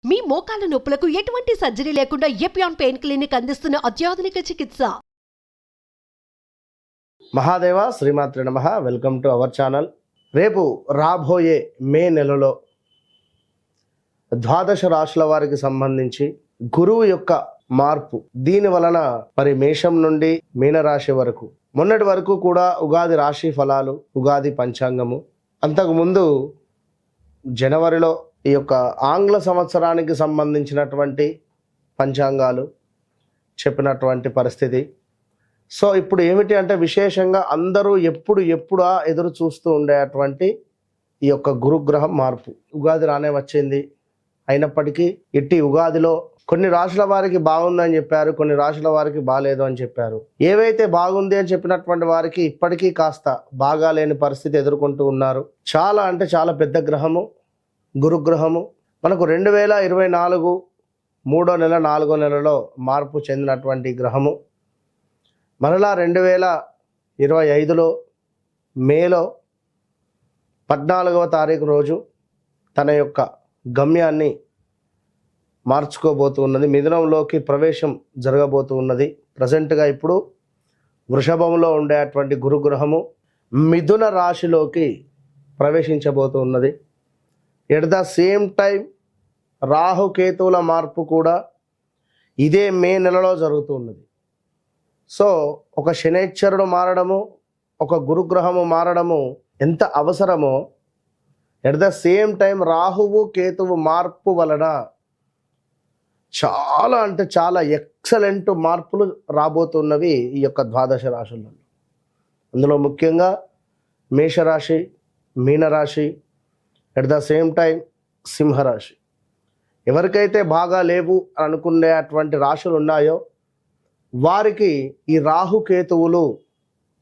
మీ మోకాల నొప్పులకు ఎటువంటి సర్జరీ లేకుండా ఎపియాన్ పెయిన్ క్లినిక్ అందిస్తున్న అత్యాధునిక చికిత్స. మహాదేవ శ్రీమాత్రి నమః. Welcome to our channel. రేపు రాబోయే మే నెలలో ద్వాదశ రాశుల వారికి సంబంధించి గురువు యొక్క మార్పు, దీని వలన మరి మేషం నుండి మీనరాశి వరకు, మొన్నటి వరకు కూడా ఉగాది రాశి ఫలాలు, ఉగాది పంచాంగము, అంతకుముందు జనవరిలో ఈ యొక్క ఆంగ్ల సంవత్సరానికి సంబంధించినటువంటి పంచాంగాలు చెప్పినటువంటి పరిస్థితి. సో ఇప్పుడు ఏమిటి అంటే విశేషంగా అందరూ ఎప్పుడా ఎదురు చూస్తూ ఉండేటువంటి ఈ యొక్క గురుగ్రహం మార్పు. ఉగాది రానే వచ్చింది, అయినప్పటికీ ఇట్టి ఉగాదిలో కొన్ని రాశుల వారికి బాగుందని చెప్పారు, కొన్ని రాశుల వారికి బాగాలేదు అని చెప్పారు. ఏవైతే బాగుంది అని చెప్పినటువంటి వారికి ఇప్పటికీ కాస్త బాగాలేని పరిస్థితి ఎదుర్కొంటూ ఉన్నారు. చాలా అంటే చాలా పెద్ద గ్రహము గురుగ్రహము. మనకు 2024 3వ నెల 4వ నెలలో మార్పు చెందినటువంటి గ్రహము మరలా 2025లో మేలో 14వ తారీఖు రోజు తన యొక్క గమ్యాన్ని మార్చుకోబోతున్నది. మిథునంలోకి ప్రవేశం జరగబోతూ ఉన్నది. ప్రజెంట్గా ఇప్పుడు వృషభంలో ఉండేటువంటి గురుగ్రహము మిథున రాశిలోకి ప్రవేశించబోతూ ఉన్నది. ఎట్ ద సేమ్ టైం రాహుకేతువుల మార్పు కూడా ఇదే మే నెలలో జరుగుతూ ఉన్నది. సో ఒక శనైశ్వరుడు మారడము, ఒక గురుగ్రహము మారడము ఎంత అవసరమో, ఎట్ ద సేమ్ టైం రాహువు కేతువు మార్పు వలన చాలా అంటే చాలా ఎక్సలెంట్ మార్పులు రాబోతున్నవి ఈ యొక్క ద్వాదశ రాశులలో. అందులో ముఖ్యంగా మేషరాశి, మీనరాశి, ఎట్ ద సేమ్ టైం సింహరాశి. ఎవరికైతే బాగా లేవు అని అనుకునేటువంటి రాశులు ఉన్నాయో వారికి ఈ రాహుకేతువులు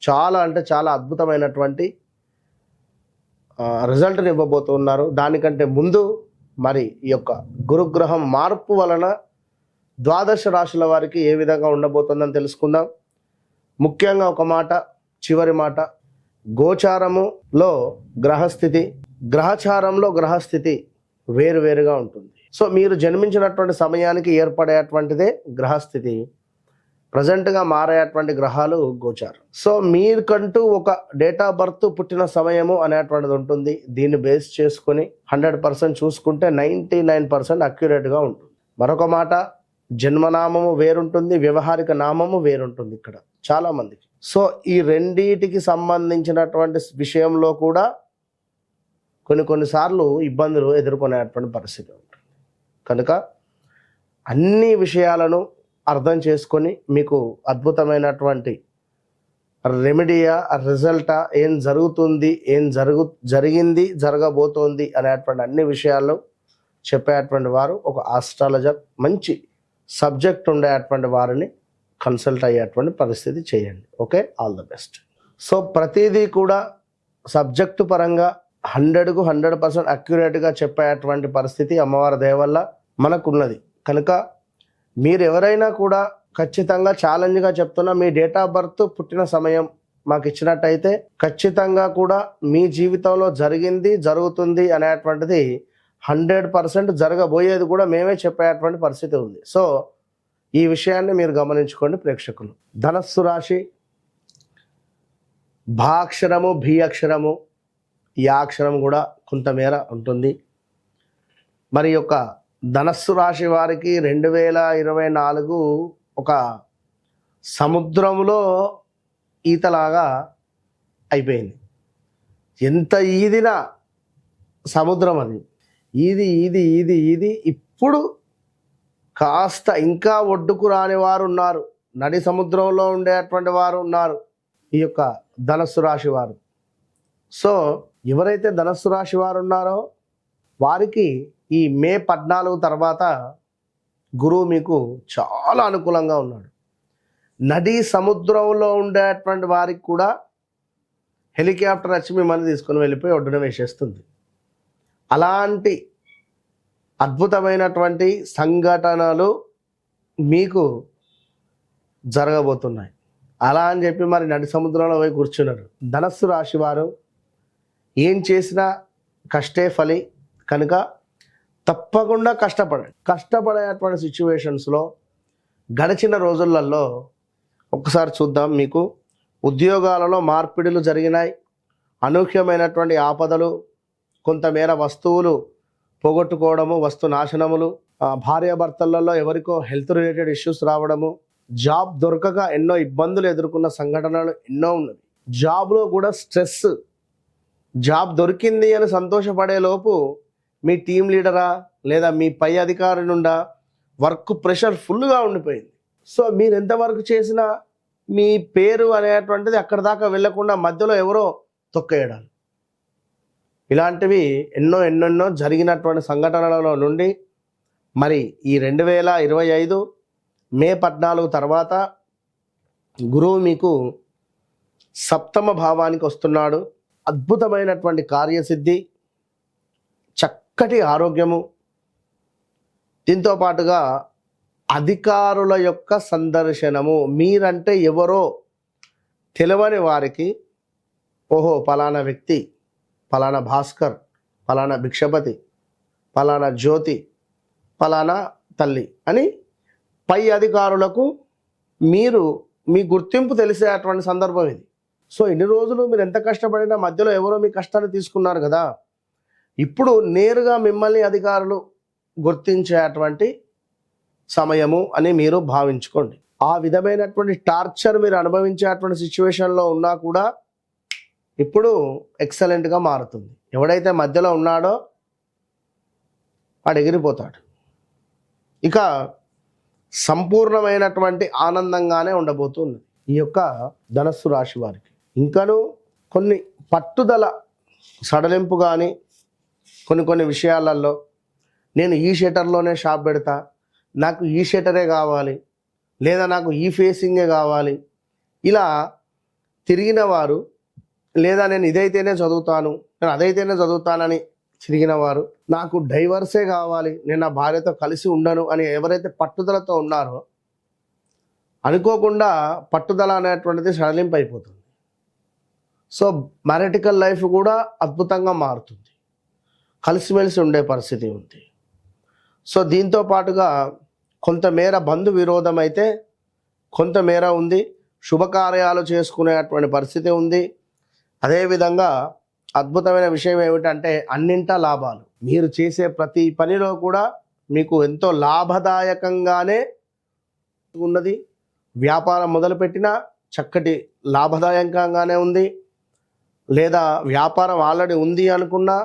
చాలా అంటే చాలా అద్భుతమైనటువంటి రిజల్ట్ని ఇవ్వబోతున్నారు. దానికంటే ముందు మరి ఈ యొక్క గురుగ్రహం మార్పు వలన ద్వాదశ రాశుల వారికి ఏ విధంగా ఉండబోతుందని తెలుసుకుందాం. ముఖ్యంగా ఒక మాట, చివరి మాట, గోచారములో గ్రహస్థితి, గ్రహచారంలో గ్రహస్థితి వేరువేరుగా ఉంటుంది. సో మీరు జన్మించినటువంటి సమయానికి ఏర్పడేటువంటిదే గ్రహస్థితి. ప్రజెంట్గా మారేటువంటి గ్రహాలు గోచారం. సో మీకంటూ ఒక డేట్ ఆఫ్ బర్త్, పుట్టిన సమయము అనేటువంటిది ఉంటుంది. దీన్ని బేస్ చేసుకొని 100% చూసుకుంటే 99% అక్యురేట్గా ఉంటుంది. మరొక మాట, జన్మనామము వేరుంటుంది, వ్యవహారిక నామము వేరుంటుంది ఇక్కడ చాలామందికి. సో ఈ రెండిటికి సంబంధించినటువంటి విషయంలో కూడా కొన్నిసార్లు ఇబ్బందులు ఎదుర్కొనేటువంటి పరిస్థితి ఉంటుంది. కనుక అన్ని విషయాలను అర్థం చేసుకొని మీకు అద్భుతమైనటువంటి రెమెడియా, రిజల్టా, ఏం జరుగుతుంది, ఏం జరిగింది, జరగబోతోంది అనేటువంటి అన్ని విషయాలు చెప్పేటువంటి వారు ఒక ఆస్ట్రాలజర్, మంచి సబ్జెక్ట్ ఉండేటువంటి వారిని కన్సల్ట్ అయ్యేటువంటి పరిస్థితి చేయండి. Okay, all the best. So ప్రతిదీ కూడా సబ్జెక్టు పరంగా 100కు 100% అక్యురేట్గా చెప్పేటువంటి పరిస్థితి అమ్మవారి దయ వల్ల మనకున్నది. కనుక మీరు ఎవరైనా కూడా ఖచ్చితంగా ఛాలెంజ్గా చెప్తున్నా, మీ డేట్ ఆఫ్ బర్త్, పుట్టిన సమయం మాకు ఇచ్చినట్టయితే ఖచ్చితంగా కూడా మీ జీవితంలో జరిగింది, జరుగుతుంది అనేటువంటిది 100% జరగబోయేది కూడా మేమే చెప్పేటువంటి పరిస్థితి ఉంది. సో ఈ విషయాన్ని మీరు గమనించుకోండి ప్రేక్షకులు. ధనస్సు రాశి, భా అక్షరము, భీ అక్షరము, ఈ అక్షరం కూడా కొంతమేర ఉంటుంది. మరి యొక్క ధనస్సు రాశి వారికి 2024 ఒక సముద్రంలో ఈతలాగా అయిపోయింది. ఎంత ఈదిన సముద్రం అది, ఈది ఇప్పుడు కాస్త ఇంకా ఒడ్డుకు రాని వారు ఉన్నారు, నడి సముద్రంలో ఉండేటువంటి వారు ఉన్నారు ఈ యొక్క ధనస్సు రాశి వారు. సో ఎవరైతే ధనస్సు రాశి వారు ఉన్నారో వారికి ఈ మే 14 తర్వాత గురువు మీకు చాలా అనుకూలంగా ఉన్నాడు. నదీ సముద్రంలో ఉండేటువంటి వారికి కూడా హెలికాప్టర్ వచ్చి మిమ్మల్ని తీసుకొని వెళ్ళిపోయి ఒడ్డున వేసేస్తుంది. అలాంటి అద్భుతమైనటువంటి సంఘటనలు మీకు జరగబోతున్నాయి. అలా అని చెప్పి మరి నడి సముద్రంలో పోయి కూర్చున్నారు. ధనస్సు రాశి వారు ఏం చేసినా కష్టే ఫలి. కనుక తప్పకుండా కష్టపడేటువంటి సిచ్యువేషన్స్లో గడిచిన రోజులలో ఒక్కసారి చూద్దాం. మీకు ఉద్యోగాలలో మార్పిడులు జరిగినాయి, అనూహ్యమైనటువంటి ఆపదలు, కొంతమేర వస్తువులు పోగొట్టుకోవడము, వస్తు నాశనములు, భార్యాభర్తలలో ఎవరికో హెల్త్ రిలేటెడ్ ఇష్యూస్ రావడము, జాబ్ దొరకక ఎన్నో ఇబ్బందులు ఎదుర్కొన్న సంఘటనలు ఎన్నో ఉన్నవి. జాబ్లో కూడా స్ట్రెస్, జాబ్ దొరికింది అని సంతోషపడే లోపు మీ టీం లీడరా లేదా మీ పై అధికారి నుండా వర్క్ ప్రెషర్ ఫుల్గా ఉండిపోయింది. సో మీరు ఎంతవరకు చేసినా మీ పేరు అనేటువంటిది అక్కడ దాకా వెళ్లకుండా మధ్యలో ఎవరో తొక్కేయడాలు, ఇలాంటివి ఎన్నెన్నో జరిగినటువంటి సంఘటనలలో నుండి మరి ఈ 2025 మే 14 తర్వాత గురువు మీకు సప్తమ భావానికి వస్తున్నాడు. అద్భుతమైనటువంటి కార్యసిద్ధి, చక్కటి ఆరోగ్యము, దీంతో పాటుగా అధికారుల యొక్క సందర్శనము. మీరంటే ఎవరో తెలియని వారికి ఓహో పలానా వ్యక్తి, పలానా భాస్కర్, పలానా భిక్షపతి, పలానా జ్యోతి, పలానా తల్లి అని పై అధికారులకు మీ గుర్తింపు తెలిసేటువంటి సందర్భం ఇది. సో ఇన్ని రోజులు మీరు ఎంత కష్టపడినా మధ్యలో ఎవరో మీ కష్టాన్ని తీసుకున్నారు కదా, ఇప్పుడు నేరుగా మిమ్మల్ని అధికారులు గుర్తించేటువంటి సమయము అని మీరు భావించుకోండి. ఆ విధమైనటువంటి టార్చర్ మీరు అనుభవించేటువంటి సిచ్యువేషన్లో ఉన్నా కూడా ఇప్పుడు ఎక్సలెంట్గా మారుతుంది. ఎవడైతే మధ్యలో ఉన్నాడో వాడు ఎగిరిపోతాడు. ఇక సంపూర్ణమైనటువంటి ఆనందంగానే ఉండబోతుంది ఈ యొక్క ధనస్సు రాశి వారికి. ఇంకను కొన్ని పట్టుదల సడలింపు కానీ కొన్ని విషయాలలో నేను ఈ షటర్లోనే షాప్ పెడతా, నాకు ఈ షటరే కావాలి, లేదా నాకు ఈ ఫేసింగే కావాలి, ఇలా తిరిగిన వారు, లేదా నేను ఇదైతేనే చదువుతాను, నేను అదైతేనే చదువుతానని తిరిగిన వారు, నాకు డైవర్సే కావాలి, నేను నా భార్యతో కలిసి ఉండను అని ఎవరైతే పట్టుదలతో ఉన్నారో అనుకోకుండా పట్టుదల అనేటువంటిది సడలింపు అయిపోతుంది. సో మ్యారిటికల్ లైఫ్ కూడా అద్భుతంగా మారుతుంది, కలిసిమెలిసి ఉండే పరిస్థితి ఉంది. సో దీంతో పాటుగా కొంతమేర బంధు విరోధం అయితే కొంతమేర ఉంది, శుభకార్యాలు చేసుకునేటువంటి పరిస్థితి ఉంది. అదేవిధంగా అద్భుతమైన విషయం ఏమిటంటే అన్నింటా లాభాలు. మీరు చేసే ప్రతి పనిలో కూడా మీకు ఎంతో లాభదాయకంగానే ఉన్నది. వ్యాపారం మొదలుపెట్టినా చక్కటి లాభదాయకంగానే ఉంది, లేదా వ్యాపారం ఆల్రెడీ ఉంది అనుకున్నా,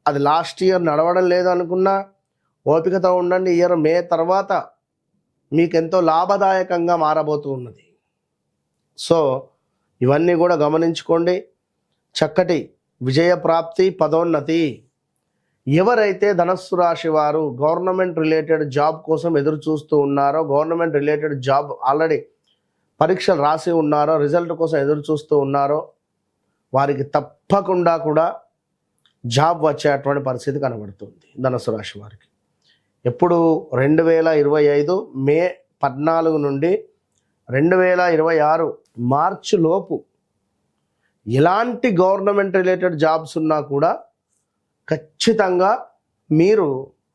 అది లాస్ట్ ఇయర్ నడవడం లేదు అనుకున్నా ఓపికతో ఉండండి. ఇయర్ మే తర్వాత మీకు ఎంతో లాభదాయకంగా మారబోతూ ఉన్నది. సో ఇవన్నీ కూడా గమనించుకోండి. చక్కటి విజయప్రాప్తి, పదోన్నతి. ఎవరైతే ధనస్సు రాశి వారు గవర్నమెంట్ రిలేటెడ్ జాబ్ కోసం ఎదురు చూస్తూ ఉన్నారో, గవర్నమెంట్ రిలేటెడ్ జాబ్ ఆల్రెడీ పరీక్షలు రాసి ఉన్నారో, రిజల్ట్ కోసం ఎదురు చూస్తూ ఉన్నారో వారికి తప్పకుండా కూడా జాబ్ వచ్చేటువంటి పరిస్థితి కనబడుతుంది ధనస్సు రాశి వారికి. ఎప్పుడు 2025 మే 14 నుండి 2026 మార్చి లోపు ఎలాంటి గవర్నమెంట్ రిలేటెడ్ జాబ్స్ ఉన్నా కూడా ఖచ్చితంగా మీరు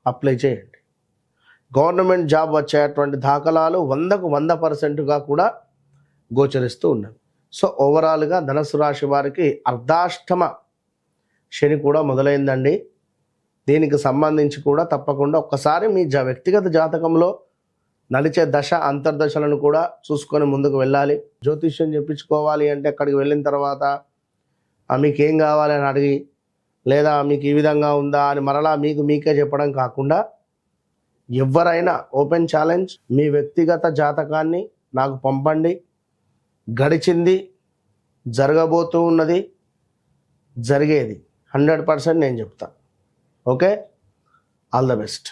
అప్లై చేయండి. గవర్నమెంట్ జాబ్ వచ్చేటువంటి దాఖలాలు 100% కూడా గోచరిస్తూ ఉన్నవి. సో ఓవరాల్గా ధనుసు రాశి వారికి అర్ధాష్టమ శని కూడా మొదలైందండి. దీనికి సంబంధించి కూడా తప్పకుండా ఒక్కసారి మీ వ్యక్తిగత జాతకంలో నడిచే దశ అంతర్దశలను కూడా చూసుకొని ముందుకు వెళ్ళాలి. జ్యోతిష్యం చెప్పించుకోవాలి అంటే అక్కడికి వెళ్ళిన తర్వాత మీకేం కావాలి అని అడిగి, లేదా మీకు ఈ విధంగా ఉందా అని మరలా మీకే చెప్పడం కాకుండా, ఎవరైనా ఓపెన్ ఛాలెంజ్, మీ వ్యక్తిగత జాతకాన్ని నాకు పంపండి. గడిచింది, జరగబోతూ ఉన్నది, జరిగేది 100% నేను చెప్తా. Okay, all the best.